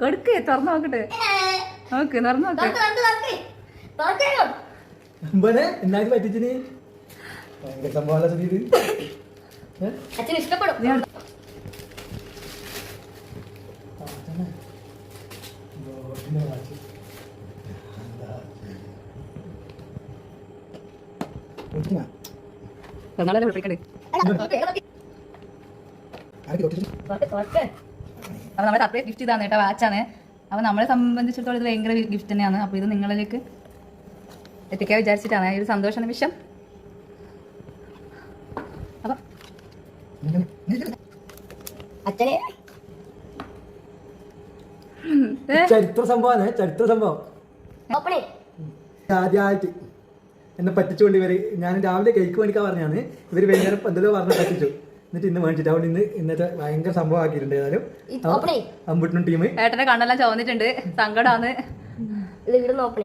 കൊടുക്ക് തുറന്നു നോക്കട്ടെ. നോക്ക് തുറന്നു നോക്ക്. എന്നാലും പറ്റിച്ചിന് ഭയങ്കര സംഭവം അച്ഛൻ ഇഷ്ടപ്പെടും. നമ്മളെ വിളിക്കണ്ടേ. അപ്പൊ നമ്മളെ സർപ്രൈസ് ഗിഫ്റ്റ് ഇതാണ് കേട്ടോ, വാച്ചാണ്. അപ്പൊ നമ്മളെ സംബന്ധിച്ചിടത്തോളം ഇത് ഭയങ്കര ഗിഫ്റ്റ് തന്നെയാണ്. അപ്പൊ ഇത് നിങ്ങളിലേക്ക് എത്തിക്കാൻ വിചാരിച്ചിട്ടാണ് ഈ ഒരു സന്തോഷ നിമിഷം. അപ്പൊ അച്ഛനെ ചരിത്ര സംഭവമാണ്, ചരിത്ര സംഭവം. ആദ്യമായിട്ട് എന്നെ പറ്റിച്ചുകൊണ്ട് ഇവര്, ഞാൻ രാവിലെ കേക്ക് മേടിക്കാൻ പറഞ്ഞാണ്, ഇവര് വൈകുന്നേരം എന്തെല്ലോ പറഞ്ഞ പറ്റിച്ചു. എന്നിട്ട് ഇന്ന് മേടിച്ചിട്ട് അതുകൊണ്ട് ഇന്നത്തെ ഭയങ്കര സംഭവം ആക്കിയിട്ടുണ്ട്. ഏതായാലും അമ്പുട്ടിനും ടീം ഏട്ടന്റെ കണ്ണെല്ലാം ചുവന്നിട്ടുണ്ട്, സങ്കടാന്ന്.